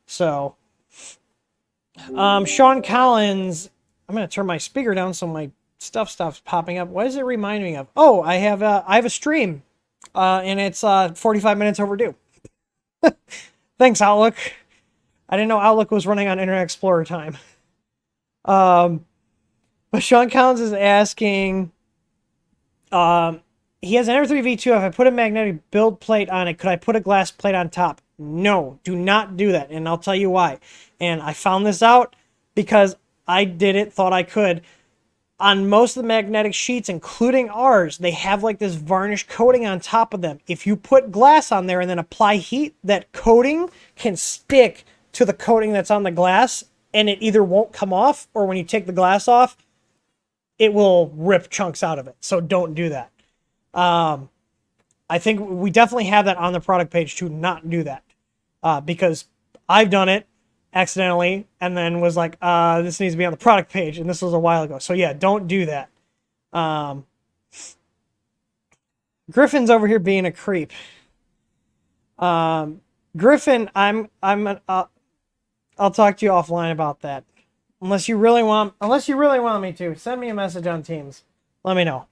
So, Sean Collins, I'm going to turn my speaker down so my stuff stops popping up. What does it remind me of? Oh, I have a stream, and it's 45 minutes overdue. Thanks, Outlook. I didn't know Outlook was running on Internet Explorer time. But Sean Collins is asking, he has an Ender 3 V2. If I put a magnetic build plate on it, could I put a glass plate on top? No, do not do that, and I'll tell you why. And I found this out because I did it, thought I could. On most of the magnetic sheets, including ours, they have like this varnish coating on top of them. If you put glass on there and then apply heat, that coating can stick to the coating that's on the glass, and it either won't come off, or when you take the glass off, it will rip chunks out of it. So don't do that. I think we definitely have that on the product page to not do that, because I've done it accidentally and then was like, this needs to be on the product page, and this was a while ago. So yeah, don't do that. Griffin's over here being a creep. Griffin, I'll talk to you offline about that. Unless you really want me to, send me a message on Teams. Let me know.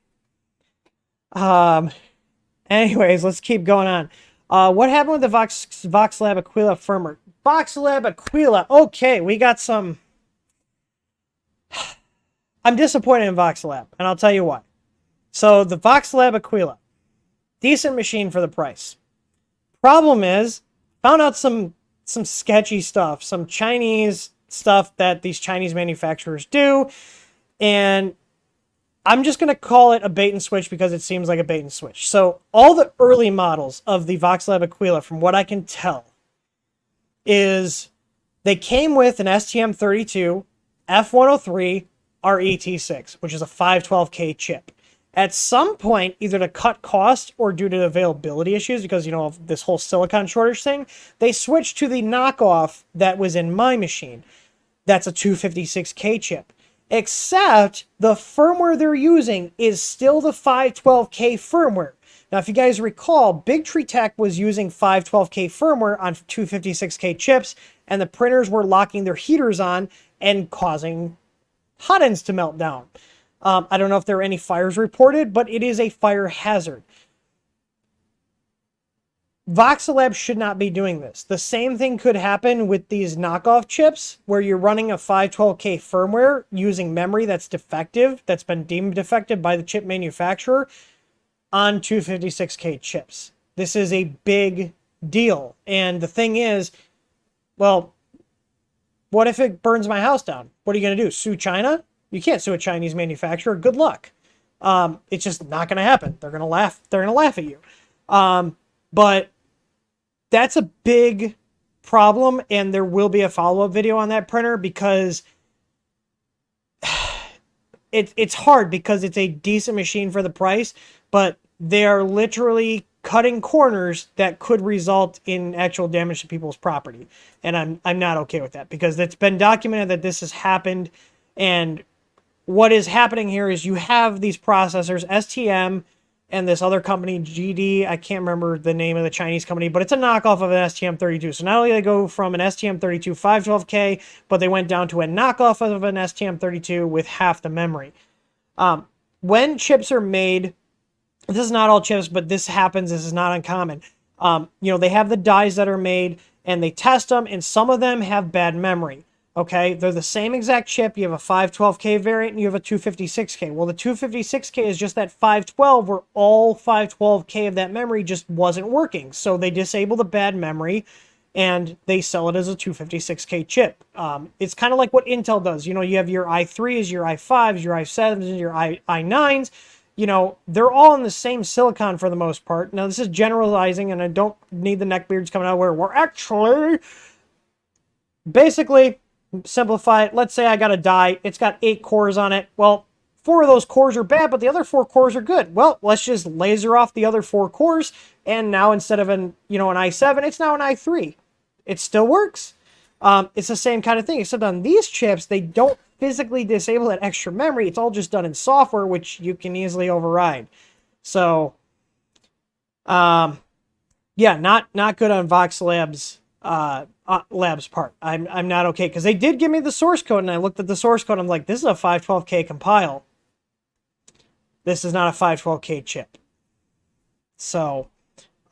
Anyways, let's keep going on. What happened with the VoxLab Aquila firmware? VoxLab Aquila. Okay, we got some... I'm disappointed in VoxLab, and I'll tell you why. So, the VoxLab Aquila. Decent machine for the price. Problem is, found out some sketchy stuff. Some Chinese stuff that these Chinese manufacturers do. And I'm just going to call it a bait and switch because it seems like a bait and switch. So all the early models of the VoxLab Aquila, from what I can tell, is they came with an STM32 F103 RET6, which is a 512K chip. At some point, either to cut cost or due to availability issues, because, you know, of this whole silicon shortage thing, they switched to the knockoff that was in my machine. That's a 256K chip. Except the firmware they're using is still the 512K firmware. Now, if you guys recall, Big Tree Tech was using 512K firmware on 256K chips, and the printers were locking their heaters on and causing hot ends to melt down. I don't know if there were any fires reported, but it is a fire hazard. VoxLab should not be doing this. The same thing could happen with these knockoff chips where you're running a 512K firmware using memory that's defective, that's been deemed defective by the chip manufacturer, on 256K chips. This is a big deal. And the thing is, well, what if it burns my house down? What are you going to do? Sue China? You can't sue a Chinese manufacturer. Good luck. It's just not going to happen. They're going to laugh. They're going to laugh at you. But that's a big problem, and there will be a follow-up video on that printer because it's hard because it's a decent machine for the price, but they are literally cutting corners that could result in actual damage to people's property. And I'm not okay with that because it's been documented that this has happened. And what is happening here is you have these processors, STM, and this other company, GD, I can't remember the name of the Chinese company, but it's a knockoff of an STM32. So not only did they go from an STM32 512K, but they went down to a knockoff of an STM32 with half the memory. When chips are made, this is not all chips, but this happens, this is not uncommon. You know, they have the dies that are made, and they test them, and some of them have bad memory. Okay, they're the same exact chip. You have a 512K variant and you have a 256K. Well, the 256K is just that 512 where all 512K of that memory just wasn't working. So they disable the bad memory and they sell it as a 256K chip. It's kind of like what Intel does. You know, you have your i3s, your i5s, your i7s, and your i9s. you know, they're all in the same silicon for the most part. Now, this is generalizing, and I don't need the neckbeards coming out where we're actually... Basically, simplify it. Let's say I got a die. It's got 8 cores on it. Well, 4 of those cores are bad, but the other 4 cores are good. Well, let's just laser off the other 4 cores, and now instead of an i7, it's now an i3. It still works. It's the same kind of thing, except on these chips, they don't physically disable that extra memory. It's all just done in software, which you can easily override. So, yeah, not good on VoxLab's lab's part. I'm not okay, because they did give me the source code, and I looked at the source code. I'm like, this is a 512K compile. This is not a 512K chip. So,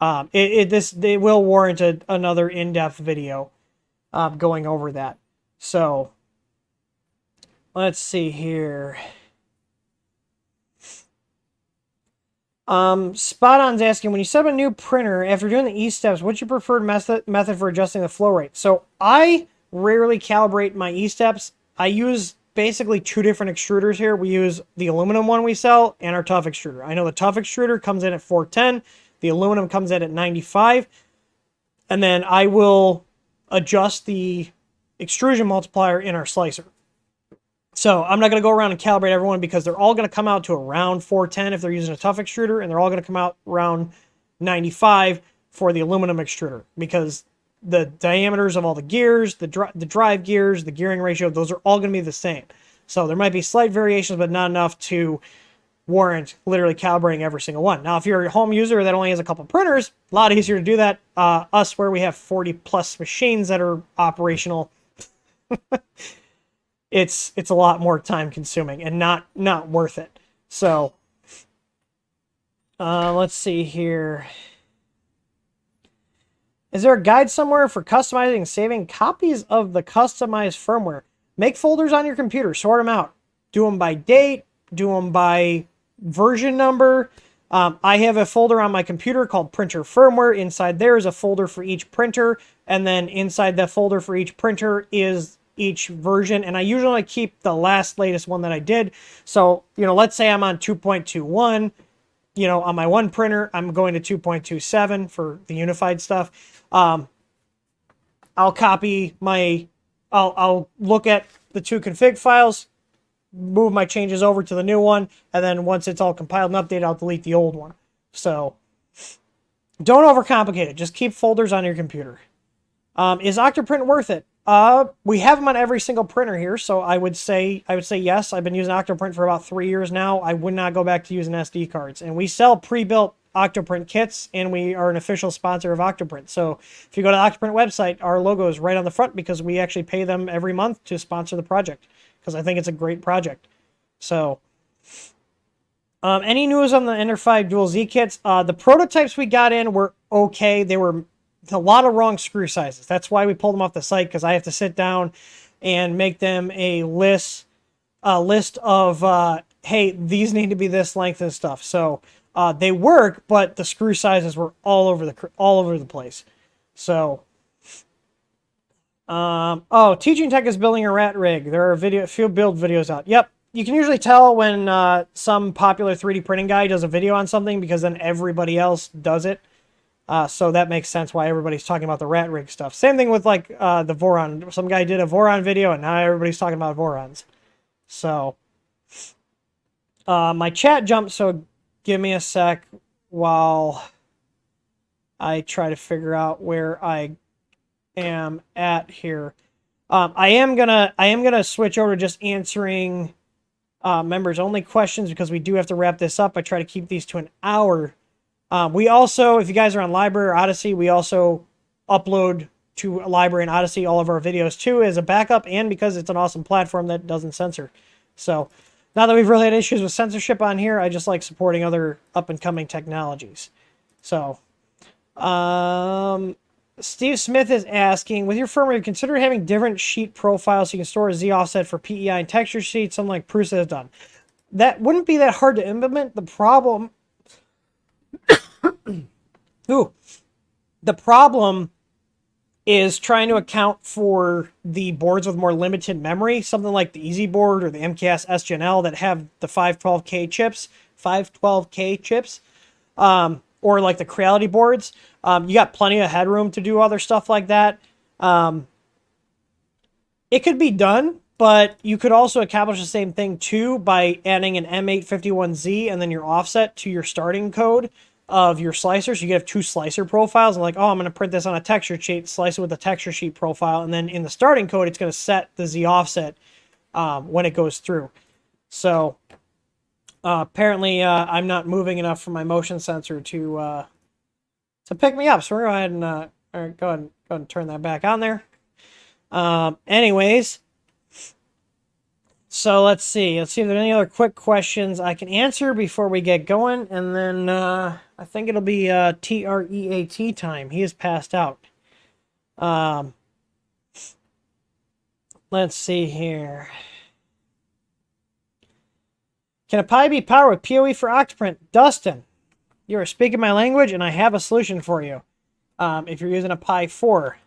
they will warrant another in-depth video going over that. So, let's see here. Spot On's asking, when you set up a new printer, after doing the E-steps, what's your preferred method for adjusting the flow rate? So I rarely calibrate my E-steps. I use basically 2 different extruders here. We use the aluminum one we sell and our tough extruder. I know the tough extruder comes in at 410. The aluminum comes in at 95. And then I will adjust the extrusion multiplier in our slicer. So I'm not going to go around and calibrate everyone, because they're all going to come out to around 410 if they're using a tough extruder, and they're all going to come out around 95 for the aluminum extruder, because the diameters of all the gears, the drive gears, the gearing ratio, those are all going to be the same. So there might be slight variations, but not enough to warrant literally calibrating every single one. Now, if you're a home user that only has a couple printers, a lot easier to do that. Us, where we have 40 plus machines that are operational, it's a lot more time consuming and not worth it. So let's see here. Is there a guide somewhere for customizing and saving copies of the customized firmware? Make folders on your computer, sort them out. Do them by date, do them by version number. I have a folder on my computer called printer firmware. Inside there is a folder for each printer, and then inside that folder for each printer is each version, and I usually keep the latest one that I did. So, let's say I'm on 2.21, on my one printer, I'm going to 2.27 for the unified stuff. I'll look at the 2 config files, move my changes over to the new one, and then once it's all compiled and updated, I'll delete the old one. So, don't overcomplicate it. Just keep folders on your computer. Is Octoprint worth it? We have them on every single printer here, so I would say yes. I've been using Octoprint for about 3 years now. I would not go back to using SD cards. And we sell pre-built Octoprint kits, and we are an official sponsor of Octoprint. So if you go to the Octoprint website, our logo is right on the front, because we actually pay them every month to sponsor the project, because I think it's a great project. So, any news on the Ender 5 Dual Z kits? The prototypes we got in were okay. They were a lot of wrong screw sizes. That's why we pulled them off the site, because I have to sit down and make them a list of, hey, these need to be this length and stuff. So they work, but the screw sizes were all over the place. So, Teaching Tech is building a rat rig. There are a few build videos out. Yep. You can usually tell when some popular 3D printing guy does a video on something, because then everybody else does it. So that makes sense why everybody's talking about the rat rig stuff. Same thing with the Voron. Some guy did a Voron video, and now everybody's talking about Vorons. So my chat jumped, so give me a sec while I try to figure out where I am at here. I am gonna switch over to just answering members only questions, because we do have to wrap this up. I try to keep these to an hour. We also, if you guys are on Library or Odyssey, we also upload to Library and Odyssey all of our videos too as a backup, and because it's an awesome platform that doesn't censor. So, not that we've really had issues with censorship on here, I just like supporting other up-and-coming technologies. So, Steve Smith is asking, with your firmware, consider having different sheet profiles so you can store a Z offset for PEI and texture sheets, something like Prusa has done. That wouldn't be that hard to implement. The problem... The problem is trying to account for the boards with more limited memory, something like the Easy Board or the MKS SGNL that have the 512K chips 512K chips, or like the Creality boards, you got plenty of headroom to do other stuff like that. It could be done, but you could also accomplish the same thing too by adding an M851Z and then your offset to your starting code of your slicer. So you have 2 slicer profiles, and like, oh, I'm going to print this on a texture sheet, slice it with a texture sheet profile, and then in the starting code, it's going to set the Z offset when it goes through. So apparently, I'm not moving enough from my motion sensor to pick me up. So we're going to go ahead and go ahead and turn that back on there. Anyways, so let's see if there's any other quick questions I can answer before we get going, and then I think it'll be TREAT time. He is passed out. Let's see here. Can a Pi be powered with PoE for Octoprint? Dustin, you are speaking my language, and I have a solution for you. If you're using a Pi 4,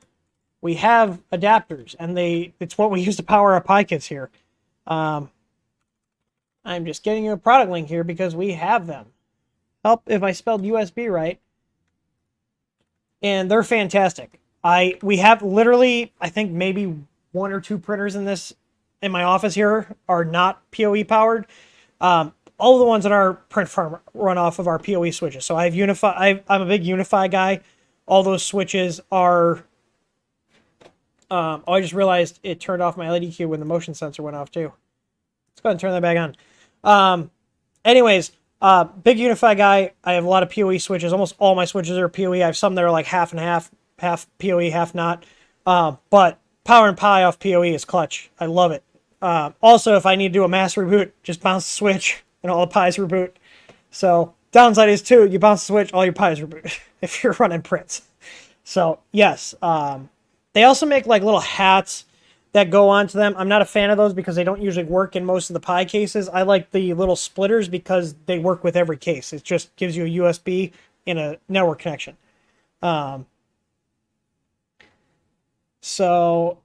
we have adapters, and it's what we use to power our Pi kits here. I'm just getting you a product link here because we have them. Help if I spelled USB right. And they're fantastic. We have literally, I think maybe 1 or 2 printers in my office here are not PoE powered. All of the ones in our print farm run off of our PoE switches. So I have Unify. I'm a big Unify guy. All those switches are. I just realized it turned off my LED cube when the motion sensor went off too. Let's go ahead and turn that back on. Anyways, big Unify guy. I have a lot of PoE switches. Almost all my switches are PoE. I have some that are like half and half PoE, half not. But powering Pi off PoE is clutch. I love it. Also, if I need to do a mass reboot, just bounce the switch and all the Pis reboot. So downside is too, you bounce the switch, all your Pis reboot if you're running prints. So yes, they also make like little hats that go onto them. I'm not a fan of those because they don't usually work in most of the Pi cases. I like the little splitters because they work with every case. It just gives you a USB and a network connection. So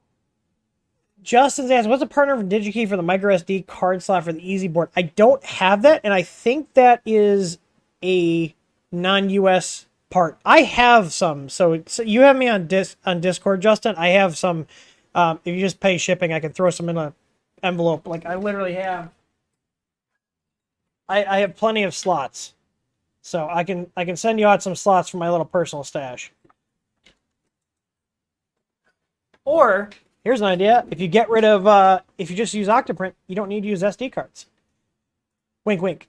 Justin's asking, what's the partner for DigiKey for the microSD card slot for the Easy board? I don't have that, and I think that is a non-US part. I have some, so you have me on Discord, Justin. I have some. If you just pay shipping, I can throw some in an envelope. Like I literally have. I have plenty of slots, so I can send you out some slots for my little personal stash. Or here's an idea: if you get rid of, if you just use Octoprint, you don't need to use SD cards. Wink, wink.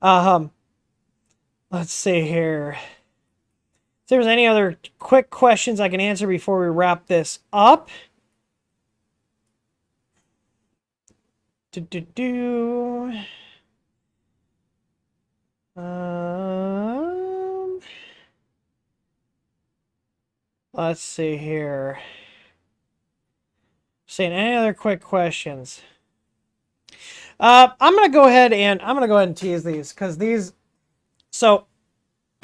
Let's see here. If there's any other quick questions I can answer before we wrap this up. Let's see here. Saying any other quick questions? I'm gonna go ahead and tease these because these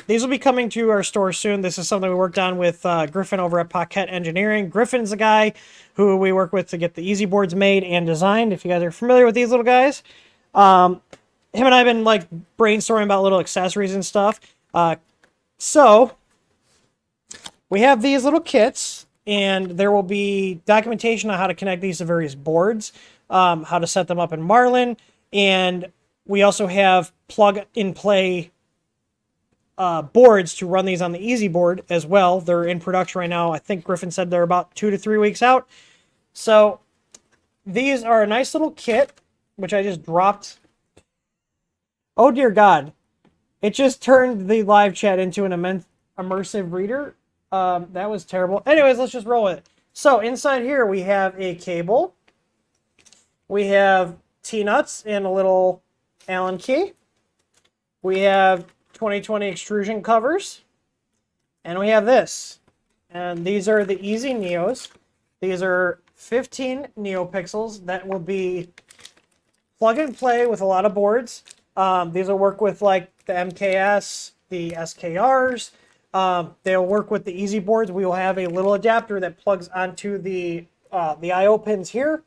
will be coming to our store soon. This is something we worked on with Griffin over at Paquette Engineering. Griffin's the guy who we work with to get the Easy boards made and designed. If you guys are familiar with these little guys, him and I have been like brainstorming about little accessories and stuff. So we have these little kits, and there will be documentation on how to connect these to various boards, how to set them up in Marlin, and we also have plug-and-play boards to run these on the Easy board as well. They're in production right now. I think Griffin said they're about 2 to 3 weeks out. So these are a nice little kit, which I just dropped. Oh dear God. It just turned the live chat into an immersive reader. That was terrible. Anyways, let's just roll with it. So inside here we have a cable. We have T-nuts and a little Allen key. We have 2020 extrusion covers. And we have this. And these are the Easy Neos. These are 15 NeoPixels that will be plug and play with a lot of boards. These will work with like the MKS, the SKRs. They'll work with the Easy boards. We will have a little adapter that plugs onto the I/O pins here.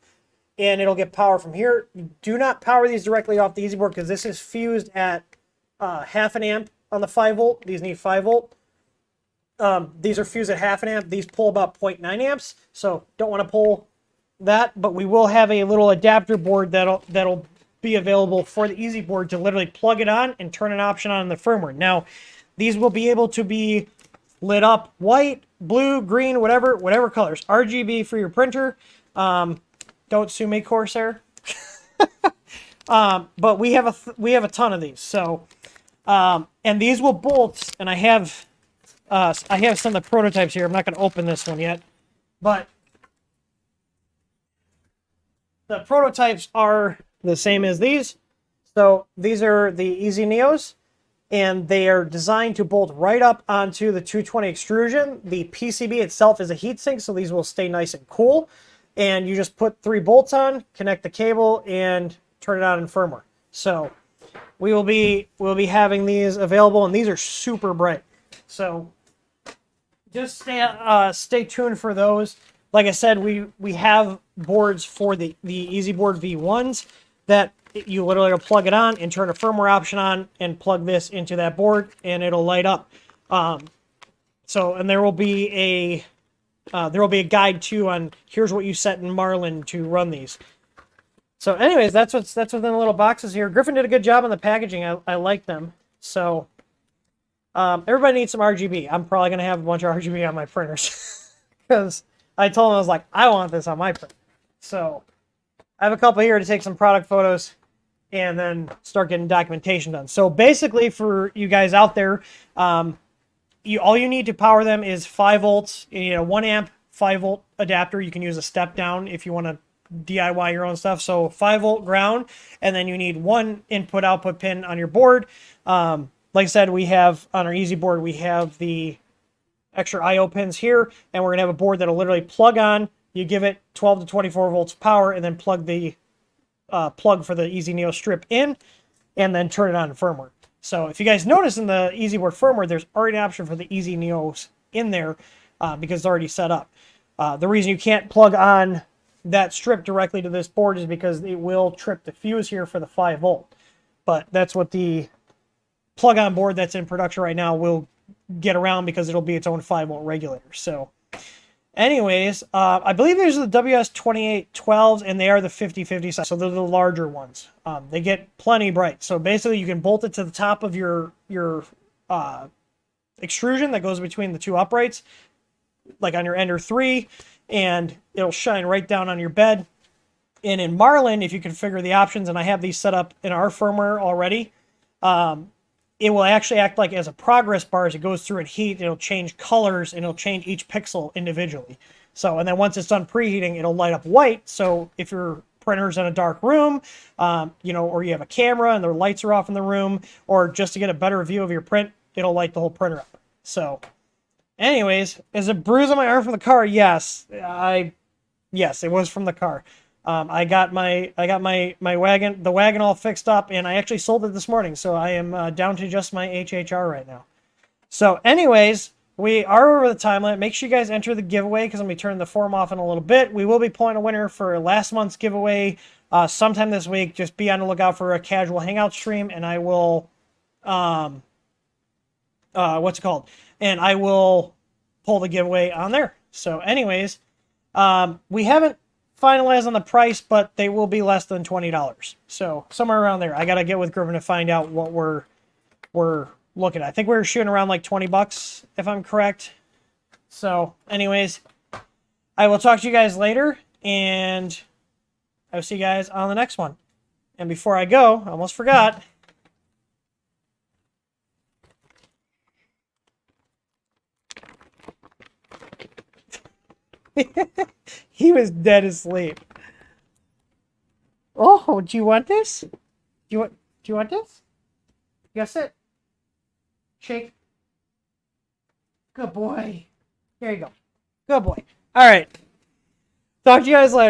and it'll get power from here. You do not power these directly off the easy board because this is fused at half an amp on the 5 volt. These need 5 volt. These are fused at half an amp. These pull about 0.9 amps, so don't want to pull that. But we will have a little adapter board that'll be available for the easy board to literally plug it on and turn an option on in the firmware. Now, these will be able to be lit up white, blue, green, whatever colors. RGB for your printer. Don't sue me, Corsair. But we have a ton of these. So, and these will bolt. And I have some of the prototypes here. I'm not going to open this one yet, but the prototypes are the same as these. So these are the Easy Neos, and they are designed to bolt right up onto the 220 extrusion. The PCB itself is a heatsink, so these will stay nice and cool. And you just put 3 bolts on, connect the cable, and turn it on in firmware. So we'll be having these available, and these are super bright. So just stay tuned for those. Like I said, we have boards for the Easy Board V1s that you literally will plug it on and turn a firmware option on and plug this into that board, and it'll light up. And there will be a guide too on here's what you set in Marlin to run these. So anyways, that's within the little boxes here. Griffin did a good job on the packaging. I like them. So everybody needs some RGB. I'm probably gonna have a bunch of RGB on my printers because I told him, I was like, I want this on my printer. So I have a couple here to take some product photos and then start getting documentation done. So basically, for you guys out there, all you need to power them is 5 volts, 1 amp 5 volt adapter. You can use a step down if you want to DIY your own stuff. So 5 volt ground, and then you need 1 input output pin on your board. Like I said, we have on our Easy Board, we have the extra I/O pins here, and we're gonna have a board that'll literally plug on. You give it 12 to 24 volts of power, and then plug the plug for the Easy Neo strip in, and then turn it on in firmware. So if you guys notice in the Easy Board firmware, there's already an option for the Easy Neos in there because it's already set up. The reason you can't plug on that strip directly to this board is because it will trip the fuse here for the 5 volt. But that's what the plug-on board that's in production right now will get around, because it'll be its own 5 volt regulator. So anyways, I believe these are the WS2812s, and they are the 50/50 size, so they're the larger ones. They get plenty bright. So basically you can bolt it to the top of your extrusion that goes between the 2 uprights, like on your Ender 3, and it'll shine right down on your bed. And in Marlin, if you configure the options, and I have these set up in our firmware already, it will actually act like as a progress bar as it goes through and heat. It'll change colors, and it'll change each pixel individually. So, and then once it's done preheating, it'll light up white. So if your printer's in a dark room, or you have a camera and the lights are off in the room, or just to get a better view of your print, it'll light the whole printer up. So anyways, is it bruise on my arm from the car? Yes, yes, it was from the car. I got my wagon, the wagon all fixed up, and I actually sold it this morning. So I am down to just my HHR right now. So anyways, we are over the time limit. Make sure you guys enter the giveaway, because I'm going to be turning the form off in a little bit. We will be pulling a winner for last month's giveaway sometime this week. Just be on the lookout for a casual hangout stream, and I will, what's it called? And I will pull the giveaway on there. So anyways, we haven't finalized on the price, but they will be less than $20. So somewhere around there. I got to get with Griffin to find out what we're looking at. I think we're shooting around like $20, if I'm correct. So anyways, I will talk to you guys later, and I will see you guys on the next one. And before I go, I almost forgot. He was dead asleep. Oh, do you want this? Do you want this? You gotta sit. Shake. Good boy. There you go. Good boy. All right. Talk to you guys later.